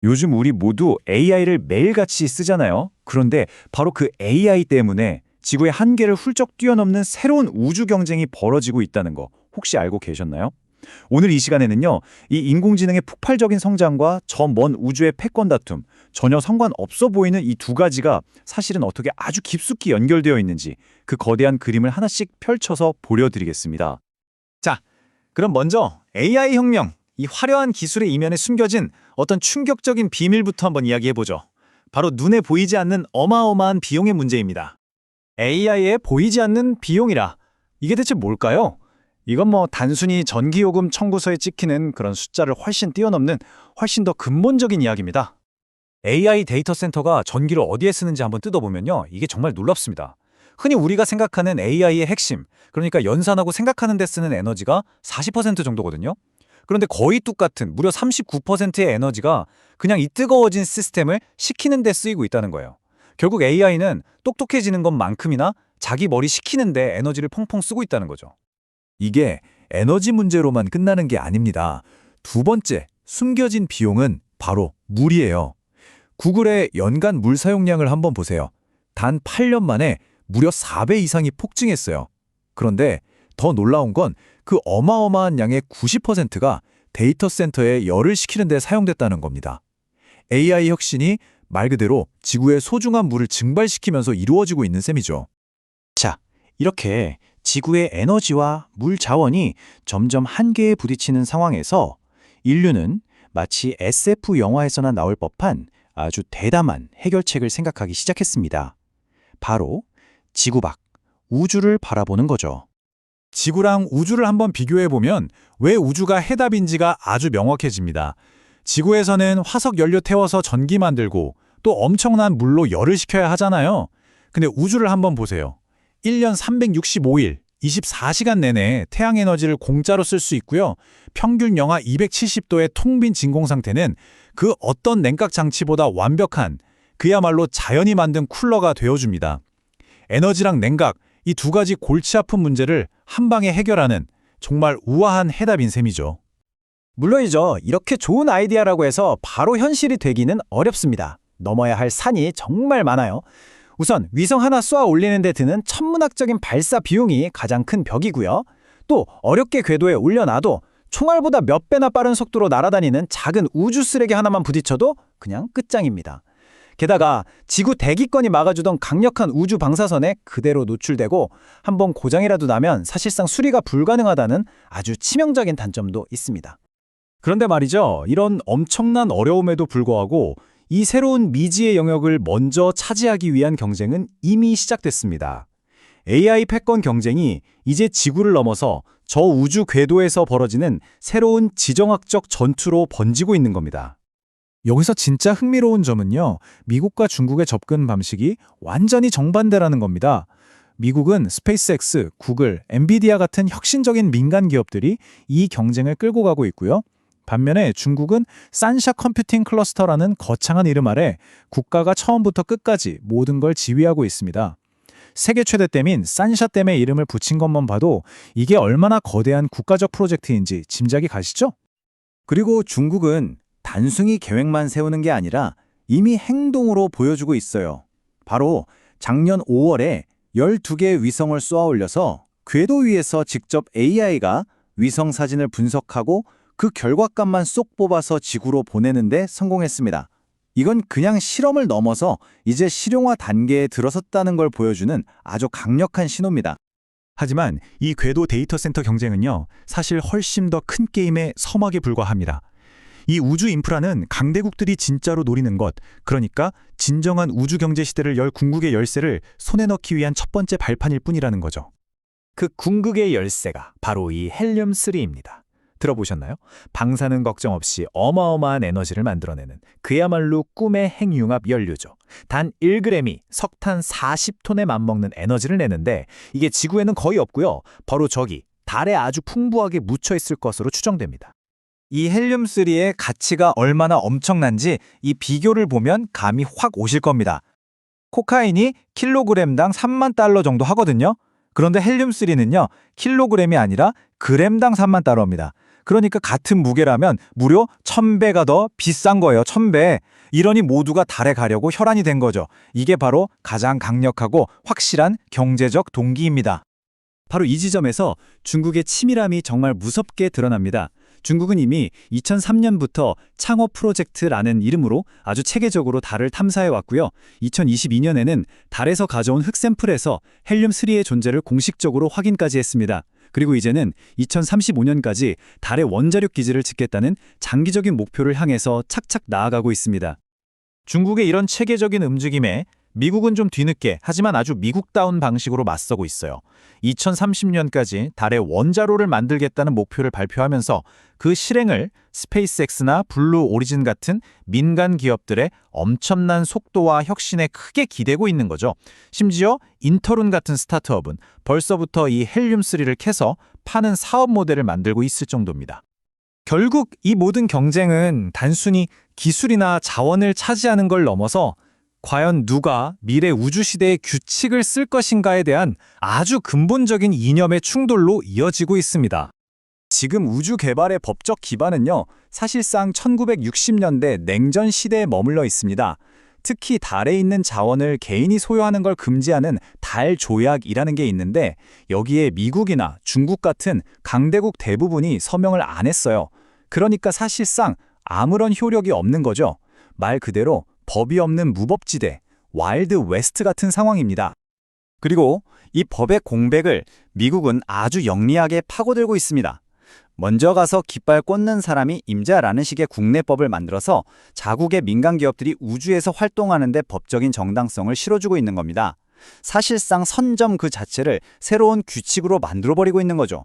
요즘 우리 모두 AI를 매일같이 쓰잖아요. 그런데 바로 그 AI 때문에 지구의 한계를 훌쩍 뛰어넘는 새로운 우주 경쟁이 벌어지고 있다는 거 혹시 알고 계셨나요? 오늘 이 시간에는요, 이 인공지능의 폭발적인 성장과 저 먼 우주의 패권 다툼, 전혀 상관없어 보이는 이 두 가지가 사실은 어떻게 아주 깊숙이 연결되어 있는지 그 거대한 그림을 하나씩 펼쳐서 보여드리겠습니다. 자, 그럼 먼저 AI 혁명, 이 화려한 기술의 이면에 숨겨진 어떤 충격적인 비밀부터 한번 이야기해보죠. 바로 눈에 보이지 않는 어마어마한 비용의 문제입니다. AI에 보이지 않는 비용이라, 이게 대체 뭘까요? 이건 뭐 단순히 전기요금 청구서에 찍히는 그런 숫자를 훨씬 뛰어넘는 훨씬 더 근본적인 이야기입니다. AI 데이터 센터가 전기를 어디에 쓰는지 한번 뜯어보면요, 이게 정말 놀랍습니다. 흔히 우리가 생각하는 AI의 핵심, 그러니까 연산하고 생각하는 데 쓰는 에너지가 40% 정도거든요. 그런데 거의 똑같은 무려 39%의 에너지가 그냥 이 뜨거워진 시스템을 식히는 데 쓰이고 있다는 거예요. 결국 AI는 똑똑해지는 것만큼이나 자기 머리 식히는 데 에너지를 펑펑 쓰고 있다는 거죠. 이게 에너지 문제로만 끝나는 게 아닙니다. 두 번째, 숨겨진 비용은 바로 물이에요. 구글의 연간 물 사용량을 한번 보세요. 단 8년 만에 무려 4배 이상이 폭증했어요. 그런데 더 놀라운 건 그 어마어마한 양의 90%가 데이터 센터에 열을 식히는 데 사용됐다는 겁니다. AI 혁신이 말 그대로 지구의 소중한 물을 증발시키면서 이루어지고 있는 셈이죠. 자, 이렇게 지구의 에너지와 물 자원이 점점 한계에 부딪히는 상황에서 인류는 마치 SF 영화에서나 나올 법한 아주 대담한 해결책을 생각하기 시작했습니다. 바로 지구 밖, 우주를 바라보는 거죠. 지구랑 우주를 한번 비교해보면 왜 우주가 해답인지가 아주 명확해집니다. 지구에서는 화석 연료 태워서 전기 만들고 또 엄청난 물로 열을 식혀야 하잖아요. 근데 우주를 한번 보세요. 1년 365일, 24시간 내내 태양 에너지를 공짜로 쓸 수 있고요. 평균 영하 270도의 텅 빈 진공 상태는 그 어떤 냉각 장치보다 완벽한, 그야말로 자연이 만든 쿨러가 되어줍니다. 에너지랑 냉각, 이 두 가지 골치 아픈 문제를 한 방에 해결하는 정말 우아한 해답인 셈이죠. 물론이죠. 이렇게 좋은 아이디어라고 해서 바로 현실이 되기는 어렵습니다. 넘어야 할 산이 정말 많아요. 우선 위성 하나 쏘아 올리는 데 드는 천문학적인 발사 비용이 가장 큰 벽이고요. 또 어렵게 궤도에 올려놔도 총알보다 몇 배나 빠른 속도로 날아다니는 작은 우주 쓰레기 하나만 부딪혀도 그냥 끝장입니다. 게다가 지구 대기권이 막아주던 강력한 우주 방사선에 그대로 노출되고 한번 고장이라도 나면 사실상 수리가 불가능하다는 아주 치명적인 단점도 있습니다. 그런데 말이죠. 이런 엄청난 어려움에도 불구하고 이 새로운 미지의 영역을 먼저 차지하기 위한 경쟁은 이미 시작됐습니다. AI 패권 경쟁이 이제 지구를 넘어서 저 우주 궤도에서 벌어지는 새로운 지정학적 전투로 번지고 있는 겁니다. 여기서 진짜 흥미로운 점은요, 미국과 중국의 접근 방식이 완전히 정반대라는 겁니다. 미국은 스페이스X, 구글, 엔비디아 같은 혁신적인 민간 기업들이 이 경쟁을 끌고 가고 있고요. 반면에 중국은 산샤 컴퓨팅 클러스터라는 거창한 이름 아래 국가가 처음부터 끝까지 모든 걸 지휘하고 있습니다. 세계 최대댐인 산샤댐의 이름을 붙인 것만 봐도 이게 얼마나 거대한 국가적 프로젝트인지 짐작이 가시죠? 그리고 중국은 단순히 계획만 세우는 게 아니라 이미 행동으로 보여주고 있어요. 바로 작년 5월에 12개의 위성을 쏘아 올려서 궤도 위에서 직접 AI가 위성 사진을 분석하고 그 결과값만 쏙 뽑아서 지구로 보내는데 성공했습니다. 이건 그냥 실험을 넘어서 이제 실용화 단계에 들어섰다는 걸 보여주는 아주 강력한 신호입니다. 하지만 이 궤도 데이터 센터 경쟁은요, 사실 훨씬 더 큰 게임의 서막에 불과합니다. 이 우주 인프라는 강대국들이 진짜로 노리는 것, 그러니까 진정한 우주 경제 시대를 열 궁극의 열쇠를 손에 넣기 위한 첫 번째 발판일 뿐이라는 거죠. 그 궁극의 열쇠가 바로 이 헬륨-3입니다. 들어보셨나요? 방사능 걱정 없이 어마어마한 에너지를 만들어내는 그야말로 꿈의 핵융합 연료죠. 단 1g이 석탄 40톤에 맞먹는 에너지를 내는데 이게 지구에는 거의 없고요. 바로 저기 달에 아주 풍부하게 묻혀 있을 것으로 추정됩니다. 이 헬륨3의 가치가 얼마나 엄청난지 이 비교를 보면 감이 확 오실 겁니다. 코카인이 킬로그램당 3만 달러 정도 하거든요. 그런데 헬륨3는요, 킬로그램이 아니라 그램당 3만 달러입니다. 그러니까 같은 무게라면 무려 1000배가 더 비싼 거예요. 1000배. 이러니 모두가 달에 가려고 혈안이 된 거죠. 이게 바로 가장 강력하고 확실한 경제적 동기입니다. 바로 이 지점에서 중국의 치밀함이 정말 무섭게 드러납니다. 중국은 이미 2003년부터 창호 프로젝트라는 이름으로 아주 체계적으로 달을 탐사해 왔고요. 2022년에는 달에서 가져온 흙샘플에서 헬륨3의 존재를 공식적으로 확인까지 했습니다. 그리고 이제는 2035년까지 달의 원자력 기지를 짓겠다는 장기적인 목표를 향해서 착착 나아가고 있습니다. 중국의 이런 체계적인 움직임에 미국은 좀 뒤늦게 하지만 아주 미국다운 방식으로 맞서고 있어요. 2030년까지 달에 원자로를 만들겠다는 목표를 발표하면서 그 실행을 스페이스X나 블루 오리진 같은 민간 기업들의 엄청난 속도와 혁신에 크게 기대고 있는 거죠. 심지어 인터룬 같은 스타트업은 벌써부터 이 헬륨3를 캐서 파는 사업 모델을 만들고 있을 정도입니다. 결국 이 모든 경쟁은 단순히 기술이나 자원을 차지하는 걸 넘어서 과연 누가 미래 우주시대의 규칙을 쓸 것인가에 대한 아주 근본적인 이념의 충돌로 이어지고 있습니다. 지금 우주 개발의 법적 기반은요, 사실상 1960년대 냉전 시대에 머물러 있습니다. 특히 달에 있는 자원을 개인이 소유하는 걸 금지하는 달 조약이라는 게 있는데 여기에 미국이나 중국 같은 강대국 대부분이 서명을 안 했어요. 그러니까 사실상 아무런 효력이 없는 거죠. 말 그대로 법이 없는 무법지대, 와일드 웨스트 같은 상황입니다. 그리고 이 법의 공백을 미국은 아주 영리하게 파고들고 있습니다. 먼저 가서 깃발 꽂는 사람이 임자라는 식의 국내법을 만들어서 자국의 민간 기업들이 우주에서 활동하는 데 법적인 정당성을 실어주고 있는 겁니다. 사실상 선점 그 자체를 새로운 규칙으로 만들어버리고 있는 거죠.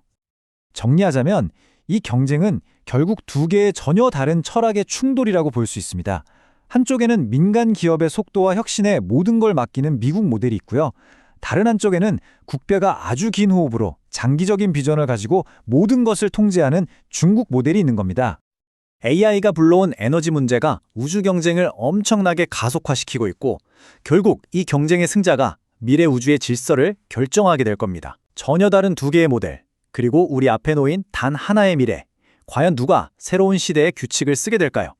정리하자면 이 경쟁은 결국 두 개의 전혀 다른 철학의 충돌이라고 볼 수 있습니다. 한쪽에는 민간 기업의 속도와 혁신에 모든 걸 맡기는 미국 모델이 있고요. 다른 한쪽에는 국배가 아주 긴 호흡으로 장기적인 비전을 가지고 모든 것을 통제하는 중국 모델이 있는 겁니다. AI가 불러온 에너지 문제가 우주 경쟁을 엄청나게 가속화시키고 있고 결국 이 경쟁의 승자가 미래 우주의 질서를 결정하게 될 겁니다. 전혀 다른 두 개의 모델, 그리고 우리 앞에 놓인 단 하나의 미래. 과연 누가 새로운 시대의 규칙을 쓰게 될까요?